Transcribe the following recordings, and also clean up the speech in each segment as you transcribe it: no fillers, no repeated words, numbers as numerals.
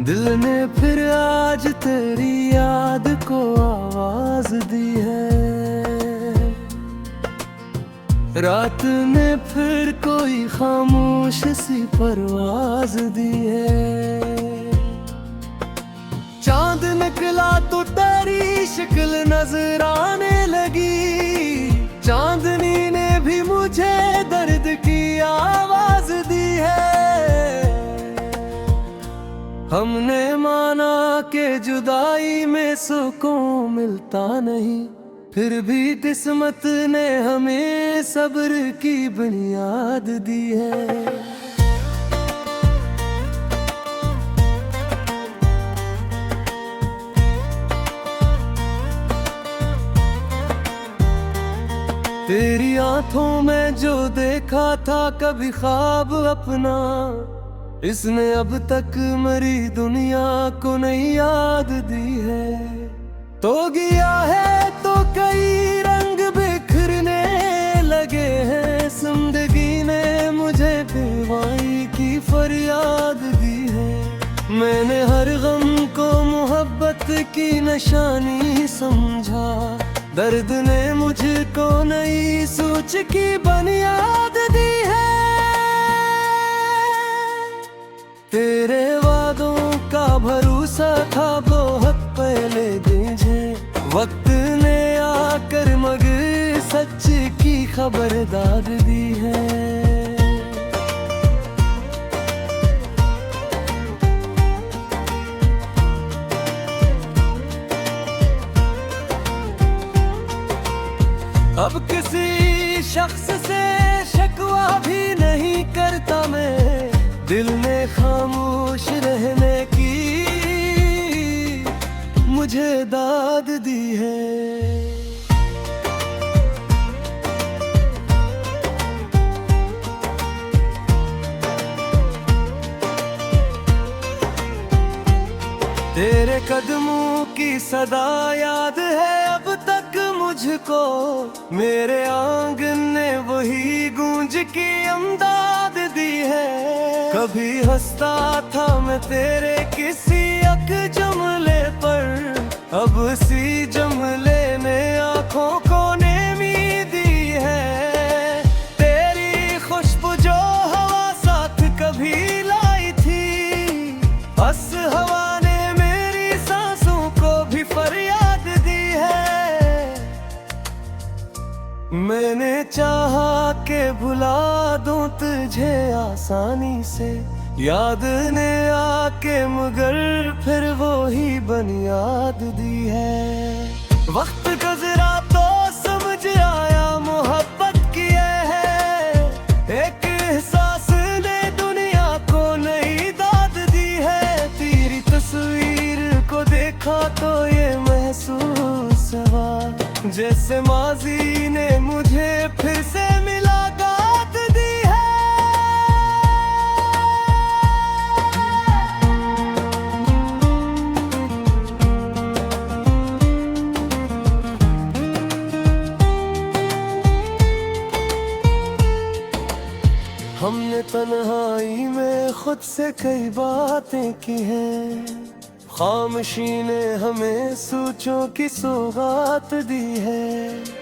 दिल ने फिर आज तेरी याद को आवाज दी है। रात ने फिर कोई खामोश सी परवाज दी है। चांद निकला तो तेरी शक्ल नजर आने लगी। चांदनी ने भी मुझे दर्द की आवाज दी है। हमने माना कि जुदाई में सुकून मिलता नहीं, फिर भी किस्मत ने हमें सब्र की बुनियाद दी है। तेरी आंखों में जो देखा था कभी ख्वाब अपना, इसने अब तक मरी दुनिया को नई याद दी है। तो गया है तो कई रंग बिखरने लगे हैं। जिंदगी ने मुझे बेवफाई की फरियाद दी है। मैंने हर गम को मोहब्बत की निशानी समझा। दर्द ने मुझको नई सोच की बुनियाद दी है। तेरे वादों का भरोसा था बहुत पहले तुझे। वक्त ने आकर मगर सच की खबरदार दी है। अब किसी शख्स से शिकवा भी नहीं करता मैं। दिल ने खामोश रहने की मुझे दाद दी है। तेरे कदमों की सदा याद है अब तक मुझको। मेरे आंगन ने वही गूंज की अमदाद दी है। कभी हंसता था मैं तेरे किसी अक जुमले पर, अब सी जुमले ने आंखों को नेमी दी है। तेरी खुशबू जो हवा साथ कभी लाई थी, बस हवा ने मेरी सांसों को भी फरियाद दी है। मैंने चाहा के भुला दूं तुझे आसानी से, याद ने आके मगर फिर वो ही बुनियाद दी है। वक्त गुजरा तो समझ आया मोहब्बत की है। एक एहसास ने दुनिया को नई दाद दी है। तेरी तस्वीर को देखा तो ये महसूस हुआ जैसे माजी ने मुझे फिर से मुलाकात दी है। हमने तन्हाई में खुद से कई बातें की हैं। खामोशी ने हमें सोचों की सौगात दी है।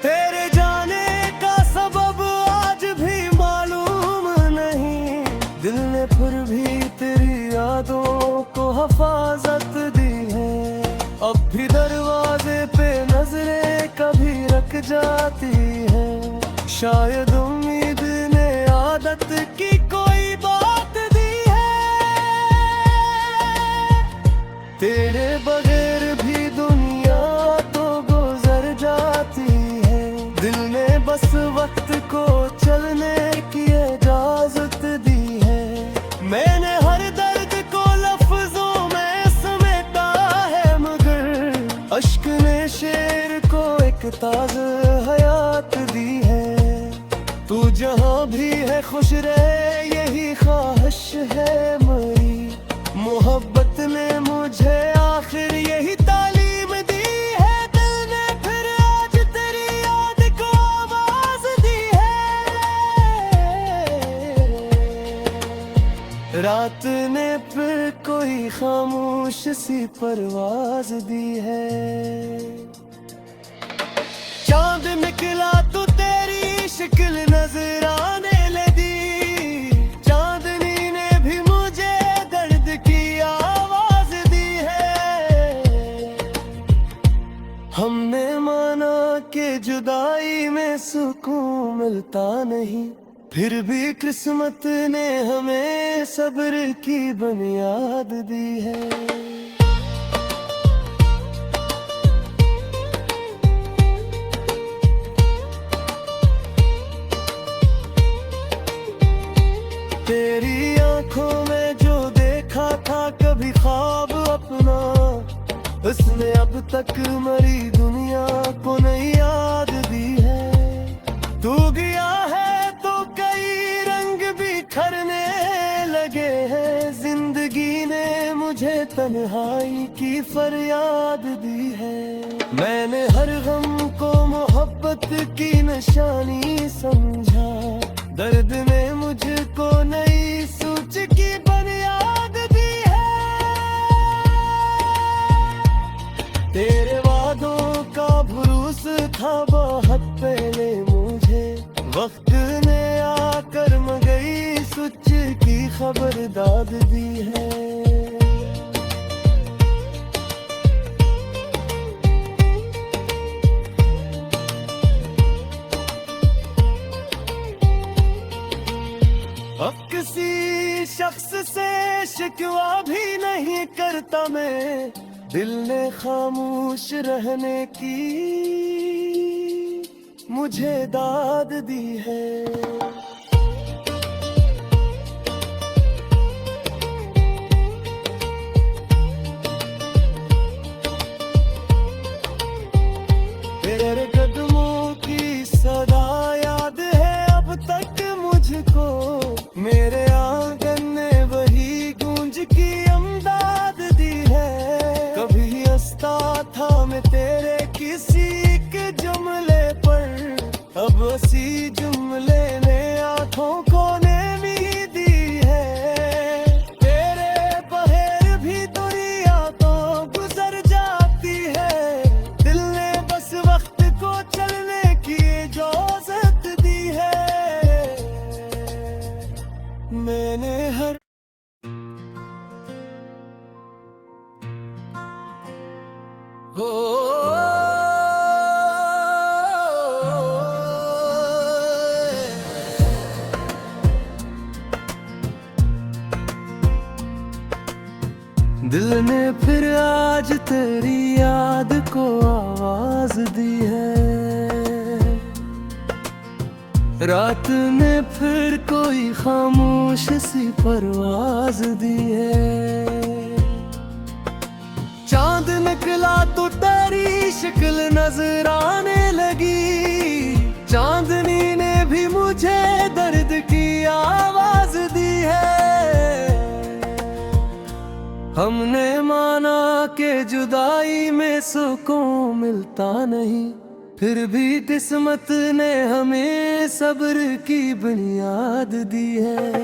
तेरे जाने का सबब आज भी मालूम नहीं। दिल ने फिर भी तेरी यादों को हिफाजत दी है। अब भी दरवाजे पे नजरें कभी रख जाती है। शायद उम्मीद ने आदत की कोई बात दी है। तेरे बगैर भी दुनिया तो गुजर जाती है। दिल ने बस वक्त को चलने की इजाजत दी है। मैंने हर दर्द को लफ्जों में समेटा है मगर अश्क ने शेर को एक ताज़ा हयात दी है। तू जहाँ भी है खुश रहे यही ख्वाहिश है मेरी। मोहब्बत ने मुझे आखिर यही तालीम दी है। दिल ने फिर आज तेरी याद को आवाज दी है। रात ने फिर कोई खामोश सी परवाज दी है। चांद निकला तो तेरी शक्ल नजर आने लगी, चांदनी ने भी मुझे दर्द की आवाज दी है। हमने माना कि जुदाई में सुकून मिलता नहीं, फिर भी किस्मत ने हमें सब्र की बुनियाद दी है। तेरी आंखों में जो देखा था कभी ख्वाब अपना, उसने अब तक मरी दुनिया को नई याद दी है। तू गया है तो कई रंग बिखरने लगे हैं, जिंदगी ने मुझे तन्हाई की फरियाद दी है। मैंने हर गम को मोहब्बत की निशानी समझा, दर्द ने मुझको नई सोच की बुनियाद दी है। तेरे वादों का भरोसा था बहुत पहले मुझे, वक्त ने आकर मगई सच की खबरदाद दी है। अब किसी शख्स से शिकवा भी नहीं करता मैं, दिल ने खामोश रहने की मुझे दाद दी है। तेरे कदमों की सदा याद है अब तक मुझको, मेरे आंगन ने वही गूंज की अमदाद दी है। कभी हंसता था मैं तेरे किसी के जुमले पर, अब उसी जुमले ने आंखों को नेमी दी है। तेरे बगैर भी दुनिया तो गुजर जाती है, दिल ने बस वक्त को चलने की इजाजत दी है। मैंने हर हो दिल ने फिर आज तेरी याद को आवाज दी है। रात ने फिर कोई खामोश सी परवाज दी है। चांद निकला तो तेरी शक्ल नजर आने लगी, चांदनी ने भी मुझे दर्द की आवाज दी है। हमने माना कि जुदाई में सुकून मिलता नहीं, फिर भी किस्मत ने हमें सब्र की बुनियाद दी है।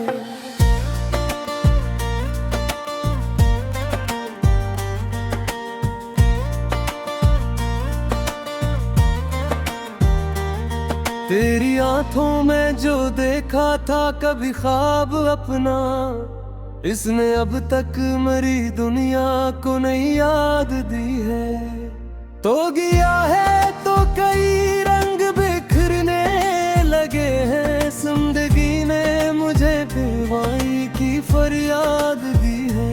तेरी आंखों में जो देखा था कभी ख्वाब अपना, इसने अब तक मरी दुनिया को नई याद दी है। तो गया है तो कई रंग बिखरने लगे हैं, जिंदगी ने मुझे बेवफाई की फरियाद दी है।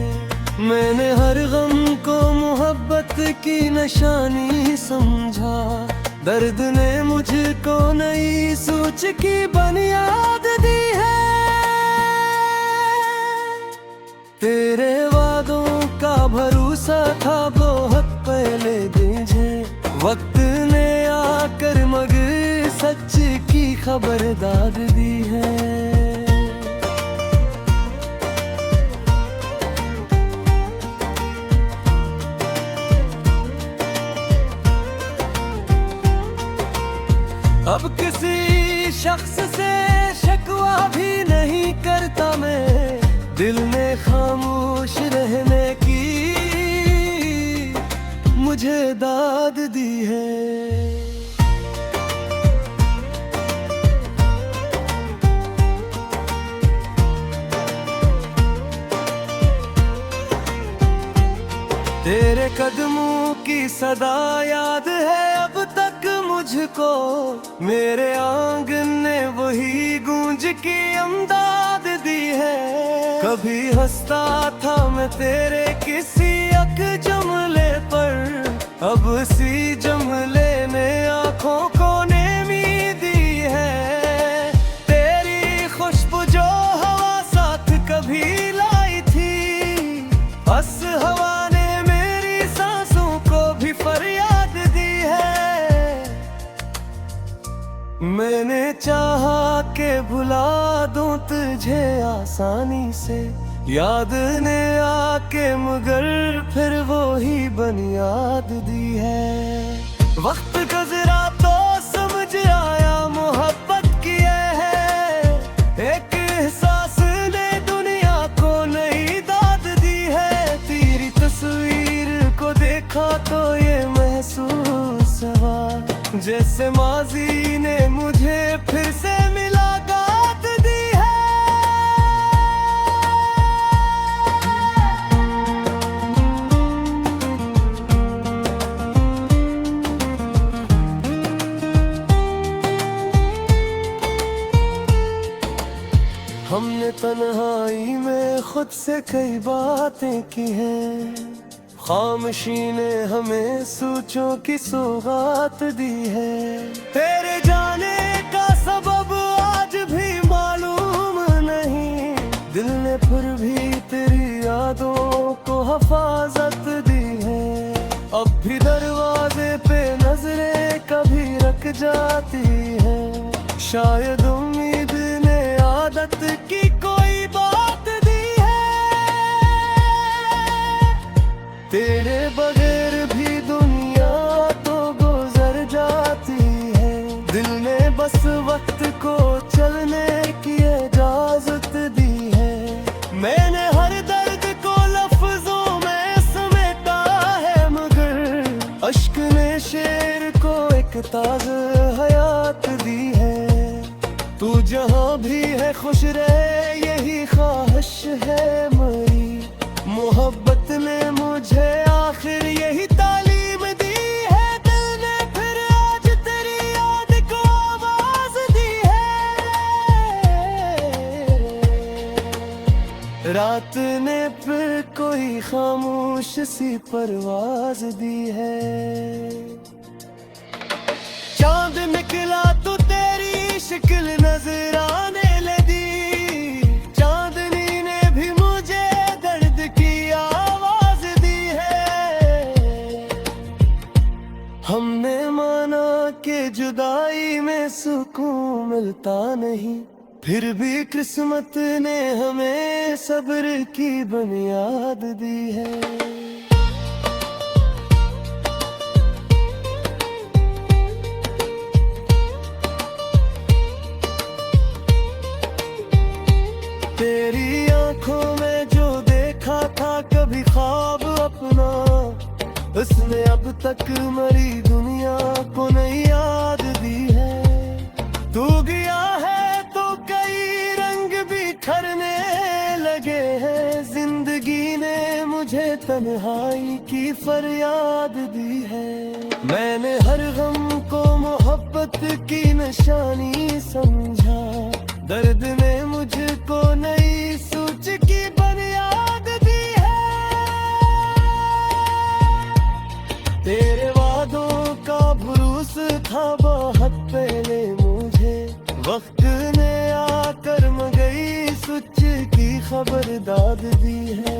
मैंने हर गम को मोहब्बत की निशानी समझा, दर्द ने मुझको नई सोच की बुनियाद दी है। तेरे वादों का भरोसा था बहुत पहले मुझे, वक्त ने आकर मगर सच की खबरदार दी है। अब किसी शख्स से शिकवा भी नहीं करता मैं, दिल मुझे दाद दी है। तेरे कदमों की सदा याद है अब तक मुझको, मेरे आंगन ने वही गूंज की अमदाद दी है। कभी हंसता था मैं तेरे किसी अक जुमले पर, अब सी जुमले ने आंखों को नेमी दी है। तेरी खुशबू जो हवा साथ कभी लाई थी, बस हवा ने मेरी सांसों को भी फरियाद दी है। मैंने चाहा के भुला दूं तुझे आसानी से, याद ने आके मगर फिर वो ही बुनियाद दी है। वक्त गुजरा तो समझ आया मोहब्बत की है, एक एहसास ने दुनिया को नई दाद दी है। तेरी तस्वीर को देखा तो ये महसूस हुआ जैसे माजी ने मुझे फिर से मुलाकात दी है। हमने तन्हाई में खुद से कई बातें की हैं, खामोशी ने हमें सोचों की सौगात दी है। तेरे जाने का सबब आज भी मालूम नहीं, दिल ने फिर भी तेरी यादों को हिफाजत दी है। अब भी दरवाजे पे नजरें कभी रख जाती है, शायद उम्मीद ने आदत की कोई बात दी है। तेरे बगैर भी दुनिया तो गुजर जाती है, दिल ने बस वक्त को चलने की इजाजत दी है। मैंने हर दर्द को लफ्जों में समेटा है, मगर अश्क ने शेर को एक ताज़ा हयात दी है। तू जहाँ भी है खुश रहे यही ख्वाहिश है मेरी, मोहब्बत ने मुझे आखिर यही तालीम दी है। दिल ने फिर आज तेरी याद को आवाज दी है, रात ने फिर कोई खामोश सी परवाज दी है। चांद निकला तो तेरी शक्ल नजर आने लगी, चांदनी ने भी मुझे दर्द की आवाज दी है। हमने माना कि जुदाई में सुकून मिलता नहीं, फिर भी किस्मत ने हमें सब्र की बुनियाद दी है। तेरी आंखों में जो देखा था कभी ख्वाब अपना, उसने अब तक मरी दुनिया को नई याद दी है। तू गया है तो कई रंग बिखरने लगे हैं, जिंदगी ने मुझे तन्हाई की फरियाद दी है। मैंने हर गम को मोहब्बत की निशानी समझा, दर्द ने मुझको नई सोच की बुनियाद दी है। तेरे वादों का भरोसा था बहुत पहले मुझे, वक्त ने आकर मगई सच की खबरदाद दी है।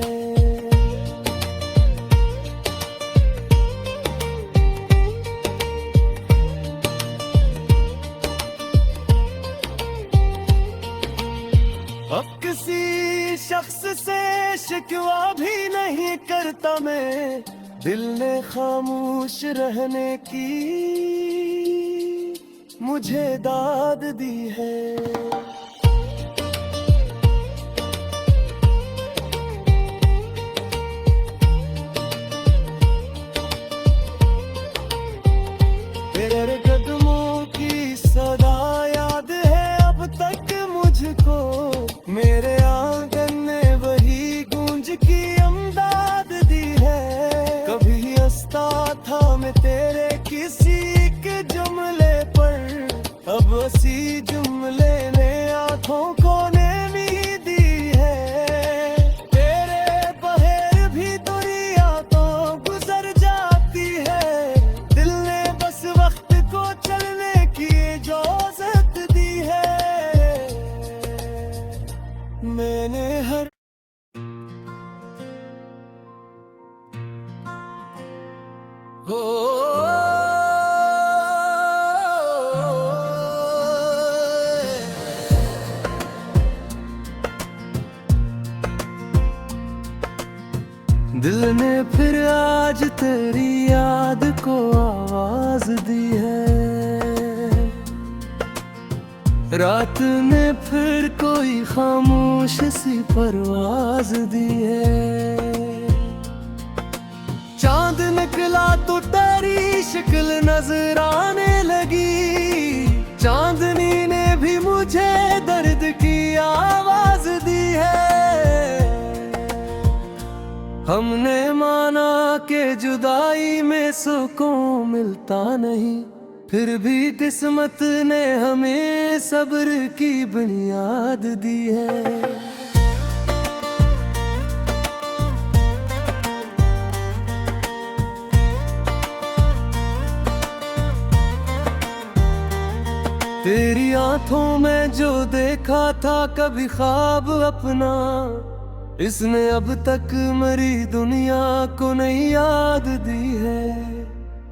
अब किसी शख्स से शिकवा भी नहीं करता मैं, दिल ने खामोश रहने की मुझे दाद दी है। हो दिल ने फिर आज तेरी याद को आवाज दी है, रात ने फिर कोई खामोश सी परवाज दी है। चांद निकला तो तेरी शक्ल नजर आने लगी, चांदनी ने भी मुझे दर्द की आवाज दी है। हमने माना कि जुदाई में सुकून मिलता नहीं, फिर भी किस्मत ने हमें सब्र की बुनियाद दी है। तेरी आंखों में जो देखा था कभी ख्वाब अपना, इसने अब तक मरी दुनिया को नई याद दी है।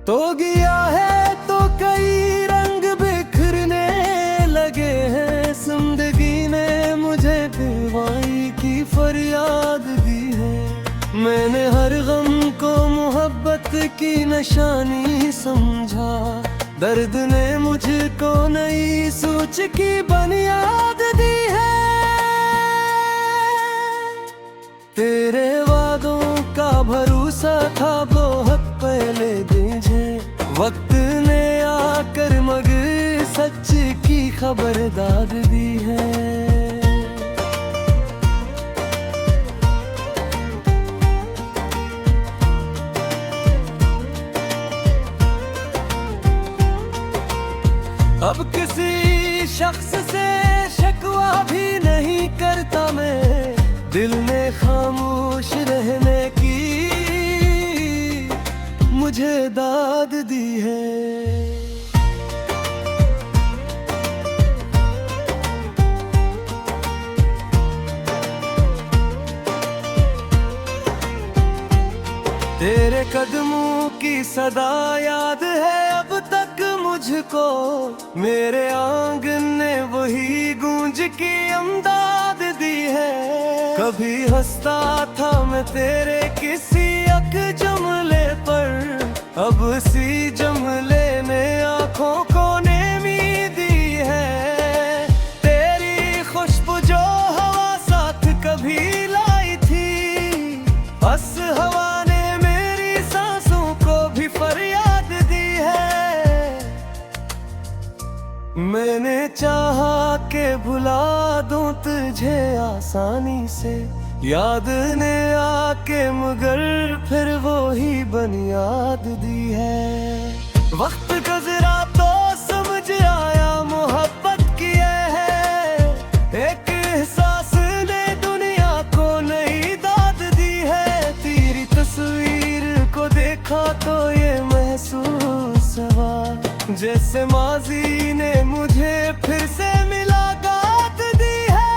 तो गया है तो कई रंग बिखरने लगे हैं, जिंदगी ने मुझे बेवफाई की फरियाद दी है। मैंने हर गम को मोहब्बत की निशानी समझा, दर्द ने मुझको नई सोच की बुनियाद दी है। तेरे वादों का भरोसा था बहुत पहले दीजे, वक्त ने आकर मगर सच की खबरदार दी है। अब किसी शख्स से शिकवा भी नहीं करता मैं, दिल ने खामोश रहने की मुझे दाद दी है। तेरे कदमों की सदा याद है अब तक मुझको, मेरे आंगन ने वही गूंज की अमदाद दी है। कभी हंसता था मैं तेरे किसी अक जुमले पर, अब सी जुमले ने आंखों को नेमी दी है। तेरी खुशबू जो हवा साथ कभी लाई थी, बस हवा ने मेरी सांसों को भी फरियाद दी है। मैंने चाहा के भुला दूं तुझे आसानी से, याद ने आके मगर फिर वो ही बुनियाद दी है। वक्त गुजरा तो समझ आया मोहब्बत की है, एक एहसास ने दुनिया को नई दाद दी है। तेरी तस्वीर को देखा तो ये महसूस हुआ जैसे माजी ने मुझे फिर से मुलाकात दी है।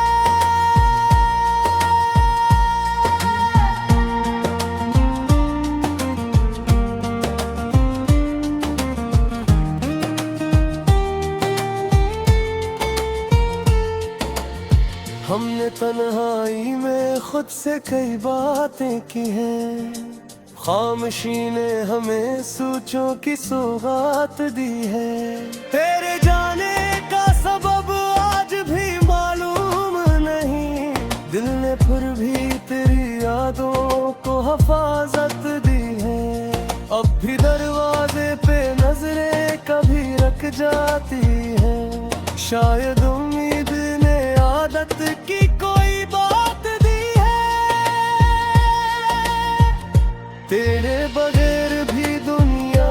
हमने तन्हाई में खुद से कई बातें की हैं, खामोशी ने हमें सोचों की सौगात दी है। तेरे जाने का सबब आज भी मालूम नहीं, दिल ने फिर भी तेरी यादों को हिफाजत दी है। अब भी दरवाजे पे नजरें कभी रख जाती है, शायद उम्मीद ने आदत की कोई बात दी है। तेरे बगैर भी दुनिया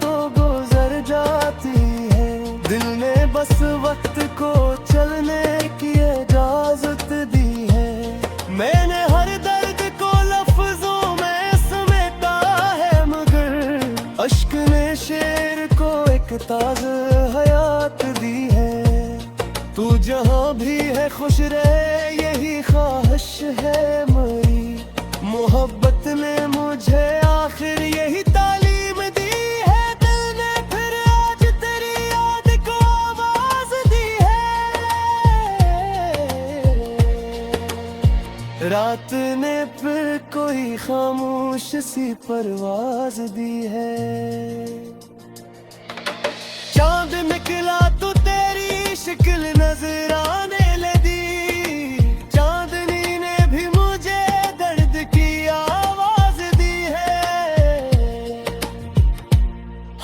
तो गुजर जाती है, दिल ने बस वक्त को चलने की इजाजत दी है। मैंने हर दर्द को लफ्जों में समेटा है, मगर अश्क ने शेर को एक ताज़ा हयात दी है। तू जहाँ भी है खुश रहे यही ख्वाहिश है मेरी, मोहब्बत ने मुझे आखिर यही तालीम दी रात ने फिर कोई खामोश सी परवाज दी है। चांद निकला तो तेरी शक्ल नजर आने लगी, चांदनी ने भी मुझे दर्द की आवाज दी है।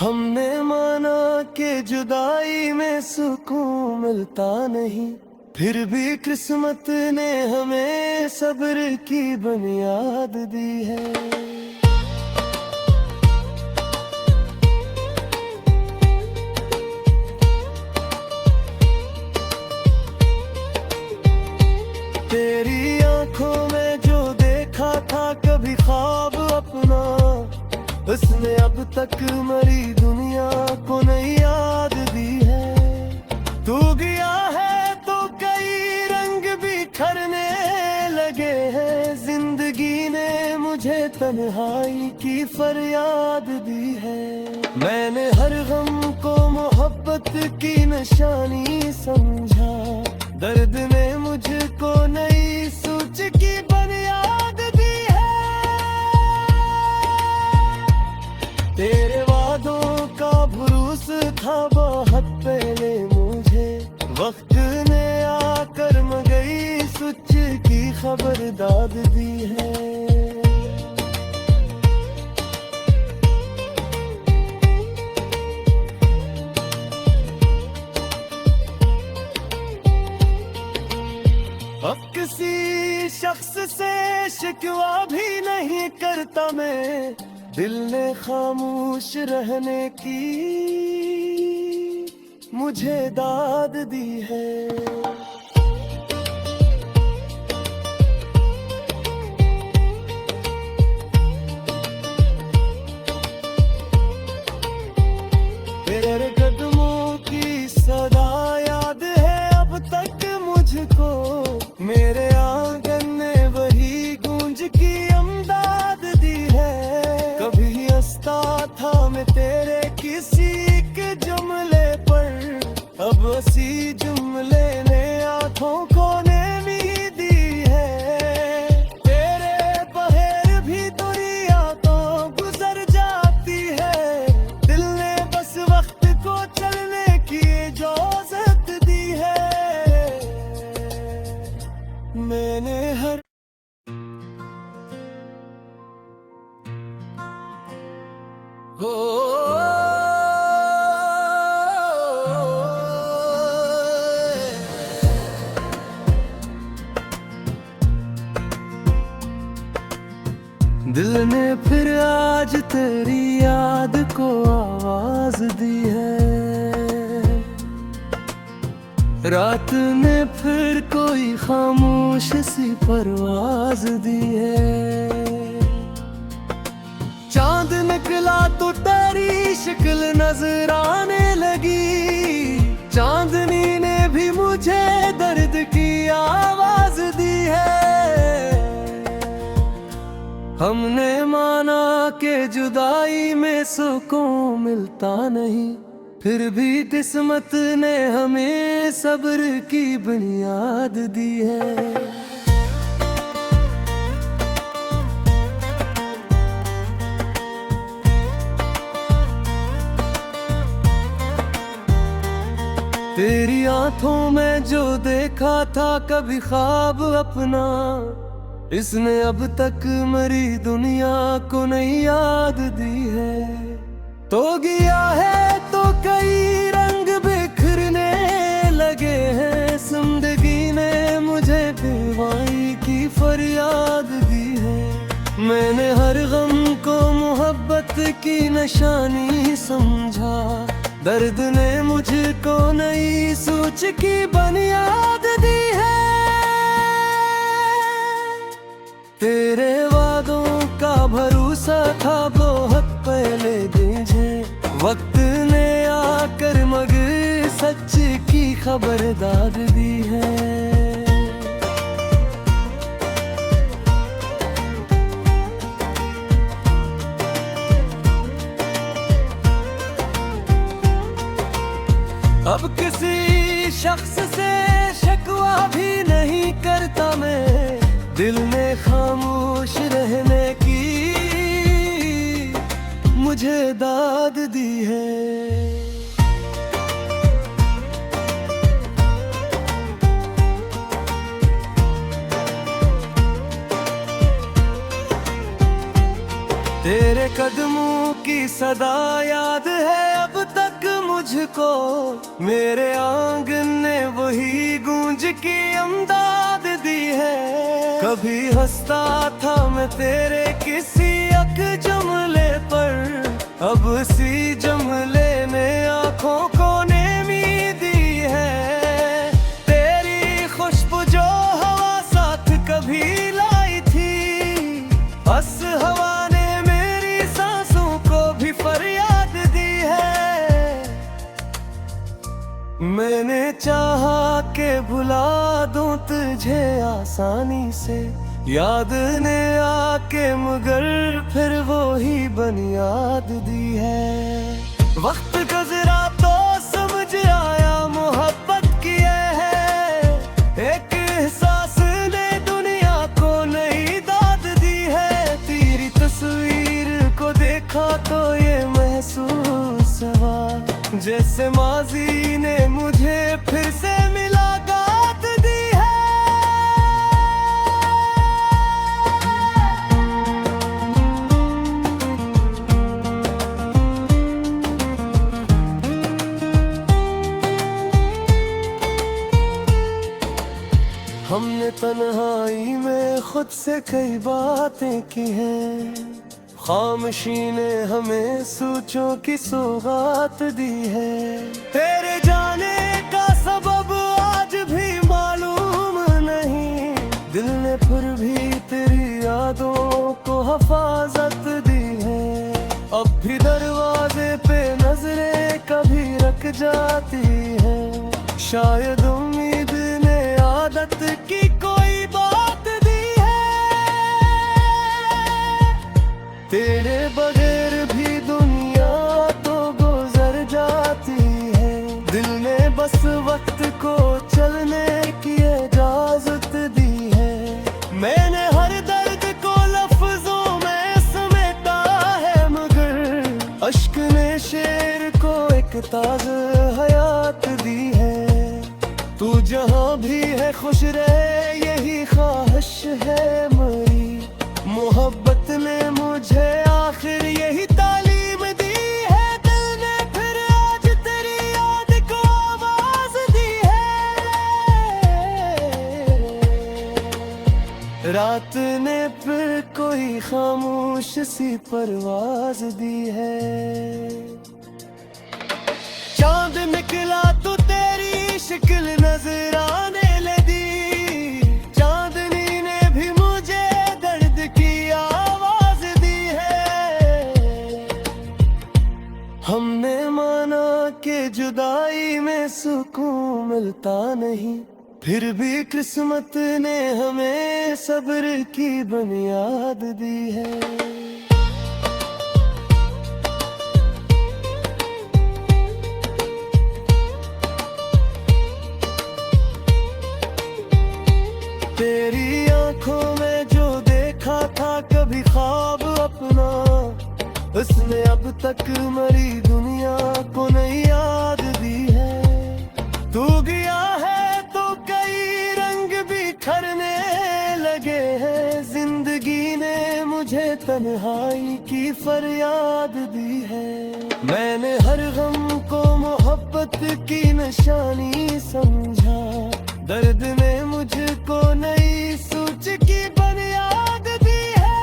हमने माना कि जुदाई में सुकून मिलता नहीं, फिर भी किस्मत ने हमें सब्र की बुनियाद दी है। तेरी आंखों में जो देखा था कभी ख्वाब अपना, उसने अब तक मरी दुनिया को नई याद दी है। तू गया है बिखरने लगे हैं, जिंदगी ने मुझे तन्हाई की फरियाद दी है। मैंने हर गम को मोहब्बत की निशानी समझा, दर्द ने मुझको नई सोच की बुनियाद दी है। तेरे वादों का भरोसा था बहुत पहले मुझे, वक्त ने आकर मगई सच की खबरदाद दी है। अब किसी शख्स से शिकवा भी नहीं करता मैं, दिल ने खामोश रहने की मुझे दाद दी है। तेरे कदमों की सदा याद है अब तक मुझको, मेरे आंगन ने वही गूंज की अमदाद दी है। कभी हंसता था मैं तेरे किसी के जुमले पर, अब उसी जुमले ने आंखों को नमी दी है। तेरे बगैर भी दुनिया तो गुजर जाती है, दिल ने बस वक्त को चलने की इजाजत दी है। मैंने हर दिल ने फिर आज तेरी याद को आवाज दी है। रात ने फिर कोई खामोश सी परवाज दी है। चांद निकला तो तेरी शक्ल नजर आने लगी, चांदनी ने भी मुझे दर्द की आवाज दी है। हमने माना कि जुदाई में सुकून मिलता नहीं, फिर भी किस्मत ने हमें सब्र की बुनियाद दी है। तेरी आंखों में जो देखा था कभी ख्वाब अपना, इसने अब तक मरी दुनिया को नई याद दी है। तो गया है तो कई रंग बिखरने लगे हैं, जिंदगी ने मुझे बेवफाई की फरियाद दी है। मैंने हर गम को मोहब्बत की निशानी समझा, दर्द ने मुझको नई सोच की बुनियाद दी है। तेरे वादों का भरोसा था बहुत पहले मुझे, वक्त ने आकर मगर सच की खबरदार दी है। अब किसी शख्स से शिकवा भी नहीं करता मैं, दिल ने खामोश रहने की मुझे दाद दी है। तेरे कदमों की सदा याद है अब तक मुझको, मेरे आंगन ने वही गूंज की अमदाद दी है। कभी हंसता था मैं तेरे किसी अक जुमले पर, अब सी जुमले ने आंखों को नेमी दी है। तेरी खुशबू जो हवा साथ कभी लाई थी, बस हवा फरियाद दी है। मैंने चाहा के भुला दूं तुझे आसानी से, याद ने आके मगर फिर वो ही बुनियाद दी है। वक्त गुजरा तो समझ आया मोहब्बत की है, एक एहसास ने दुनिया को नई दाद दी है। तेरी तस्वीर को देखा तो ये महसूस हुआ जैसे माजी ने मुझे फिर से मुलाकात दी है। हमने तन्हाई में खुद से कई बातें की हैं, खामोशी ने हमें सोचों की सौगात दी है। तेरे जाने का सबब आज भी मालूम नहीं, दिल ने फिर भी तेरी यादों को हिफाजत दी है। अब भी दरवाजे पे नजरें कभी रख जाती है, शायद उम्मीद ने आदत की कोई बात दी है। तेरे बगैर भी दुनिया तो गुजर जाती है, दिल ने बस वक्त को चलने की इजाजत दी है। मैंने हर दर्द को लफ्जों में समेटा है, मगर अश्क ने शेर को एक ताज़ा हयात दी है। तू जहाँ भी है खुश रहे यही ख्वाहिश है मेरी, मोहब्बत ने मुझे आखिर यही तालीम दी है। दिल ने फिर आज तेरी याद को आवाज दी है, रात ने फिर कोई खामोश सी परवाज दी है। चांद निकला तो तेरी शक्ल नजर आने लगी, चांदनी ने भी मुझे दर्द की आवाज दी है। हमने माना कि जुदाई में सुकून मिलता नहीं, फिर भी किस्मत ने हमें सब्र की बुनियाद दी है। तेरी आंखों में जो देखा था कभी ख्वाब अपना, उसने अब तक मरी दुनिया को नई याद दी है। तू गया है तो कई रंग बिखरने लगे हैं, जिंदगी ने मुझे तन्हाई की फरियाद दी है। मैंने हर गम को मोहब्बत की निशानी समझा, दर्द ने मुझको नई सोच की बुनियाद दी है।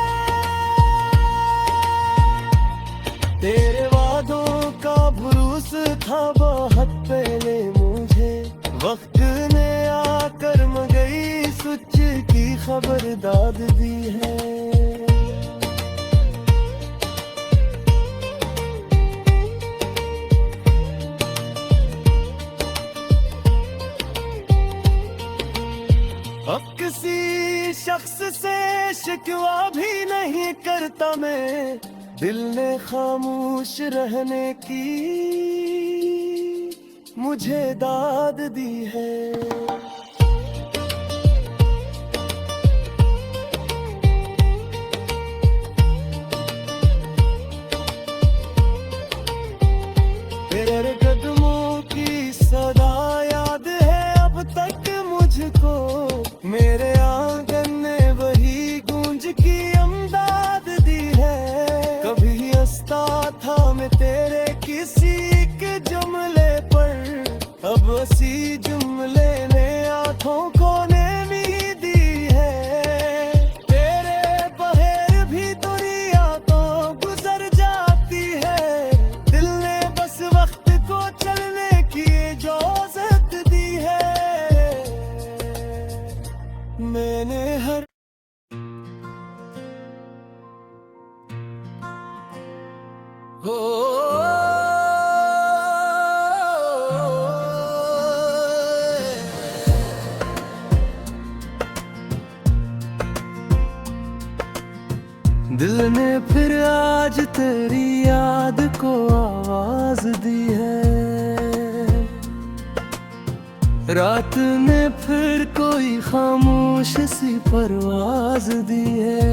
तेरे वादों का भरोस था बहुत पहले मुझे, वक्त ने आकर मगई सच की खबरदाद दी है। अब किसी शख्स से शिकवा भी नहीं करता मैं, दिल ने खामोश रहने की मुझे दाद दी है। में तेरे किसी के जुमले पर, अब उसी जुमले ने आंखों को नमी दी है। तेरे बगैर भी दुनिया तो गुजर जाती है, दिल ने बस वक्त को चलने की इजाजत दी है। मैंने हर हो दिल ने फिर आज तेरी याद को आवाज दी है, रात ने फिर कोई खामोश सी परवाज दी है।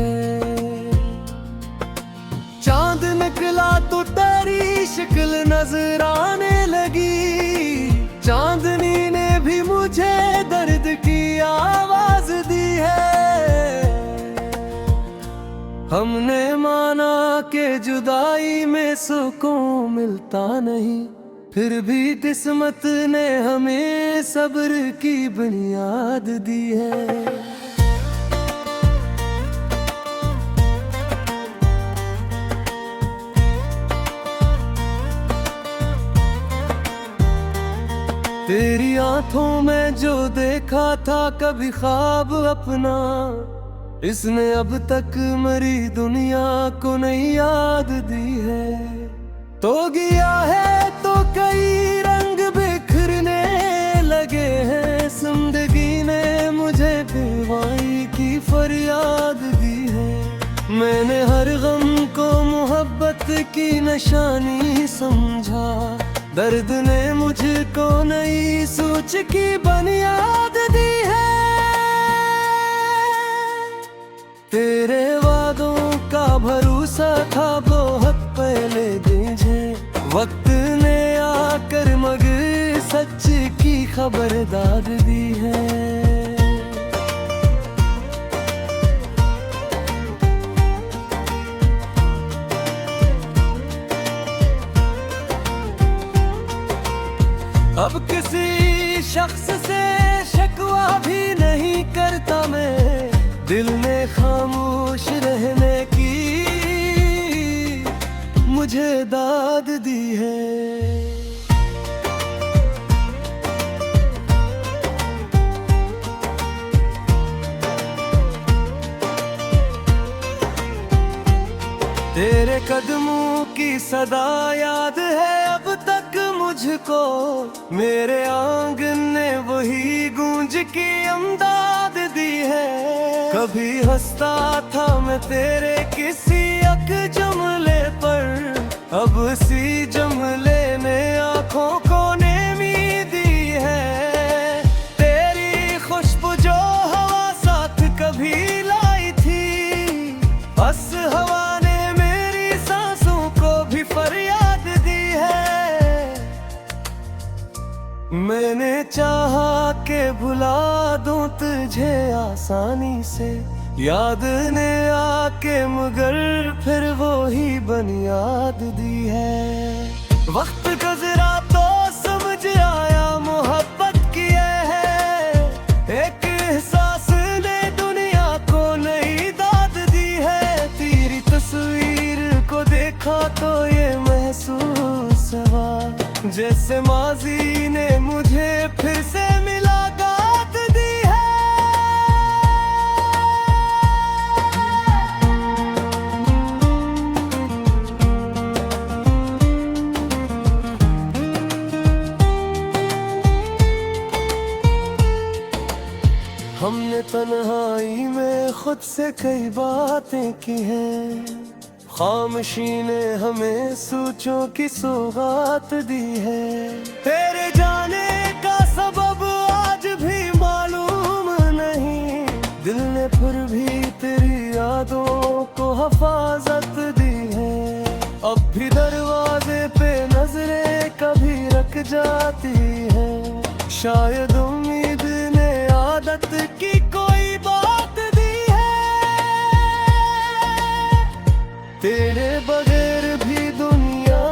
चांद निकला तो तेरी शक्ल नजर आने लगी, चांदनी ने भी मुझे दर्द की आवाज दी है। हमने माना कि जुदाई में सुकून मिलता नहीं, फिर भी किस्मत ने हमें सब्र की बुनियाद दी है। तेरी आंखों में जो देखा था कभी ख्वाब अपना, इसने अब तक मेरी दुनिया को नई याद दी है। तो गया है तो कई रंग बिखरने लगे हैं, जिंदगी ने मुझे बेवाई की फरियाद दी है। मैंने हर गम को मोहब्बत की निशानी समझा, दर्द ने मुझको नई सोच की बुनियाद दी है। तेरे वादों का भरोसा था बहुत पहले मुझे, वक्त ने आकर मगर सच की खबरदार दी है। अब किसी शख्स से शिकवा भी नहीं करता मैं, दिल ने खामोश रहने की मुझे दाद दी है। तेरे कदमों की सदा याद है अब तक मुझको, मेरे आंगन ने वही गूंज की अमदाद दी है। कभी हंसता था मैं तेरे किसी एक जुमले पर, अब उसी जुमले ने आंखों को नमी दी है। तेरी खुशबू जो हवा साथ कभी लाई थी, बस हवा ने मेरी सांसों को भी फरियाद दी है। मैंने चाहा के भुला दूं तुझे आसानी से, याद ने आके मगर फिर वो ही बुनियाद दी है। वक्त गुजरा तो समझ आया मोहब्बत की है, एक एहसास ने दुनिया को नई दाद दी है। तेरी तस्वीर को देखा तो ये महसूस हुआ, जैसे माजी ने मुझे फिर से मुलाकात दी है। हमने तन्हाई में खुद से कई बातें की हैं, खामोशी ने हमें सोचों की सौगात दी है। तेरे जाने का सबब आज भी मालूम नहीं, दिल ने फिर भी तेरी यादों को हिफाजत दी है। अब भी दरवाजे पे नजरें कभी रख जाती है, शायद उम्मीद ने आदत की कोई बात दी है। तेरे बगैर भी दुनिया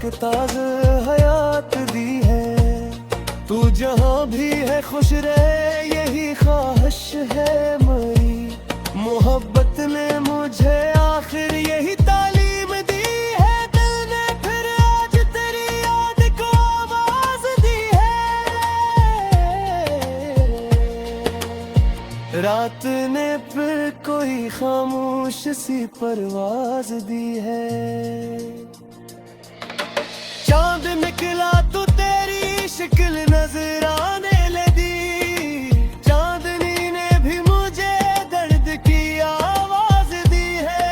एक ताज़ा हयात दी है। तू जहाँ भी है खुश रहे यही ख्वाहिश है मेरी। मोहब्बत ने मुझे आखिर यही तालीम दी है। दिल ने फिर आज तेरी याद को आवाज दी है। रात ने फिर कोई खामोश सी परवाज दी है। चांद निकला तो तेरी शक्ल नजर आने लगी। चांदनी ने भी मुझे दर्द की आवाज दी है।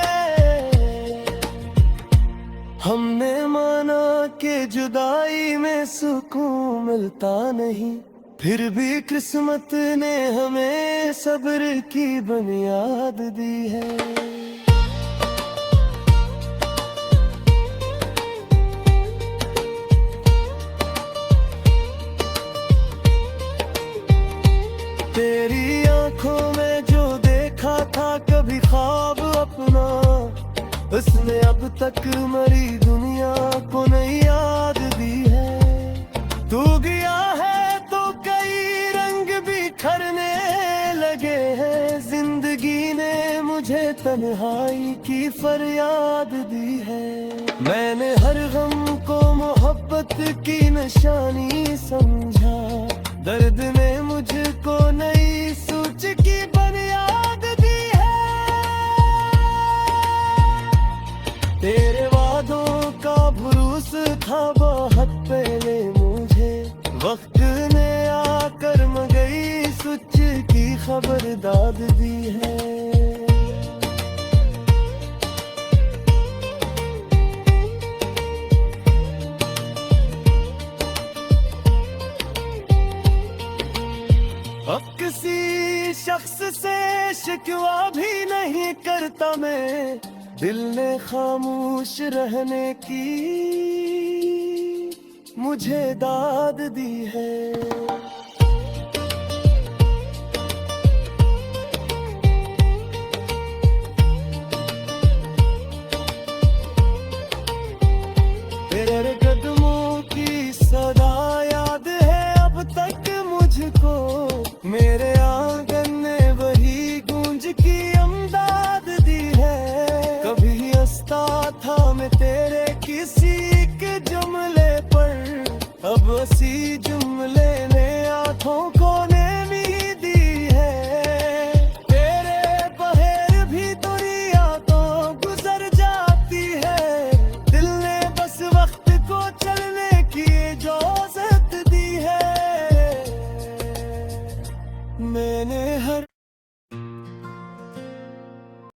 हमने माना कि जुदाई में सुकून मिलता नहीं, फिर भी किस्मत ने हमें सब्र की बुनियाद दी है। तेरी आंखों में जो देखा था कभी ख्वाब अपना, उसने अब तक मरी दुनिया को नई याद दी है। तू गया है तो कई रंग बिखरने लगे हैं। जिंदगी ने मुझे तन्हाई की फरियाद दी है। मैंने हर गम को मोहब्बत की निशानी समझा। दर्द ने मुझको नई सोच की बुनियाद दी है। तेरे वादों का भरोसा था बहुत पहले मुझे। वक्त ने आकर मगई सच की खबरदाद दी है। अब किसी शख्स से शिकवा भी नहीं करता मैं। दिल ने खामोश रहने की मुझे दाद दी है।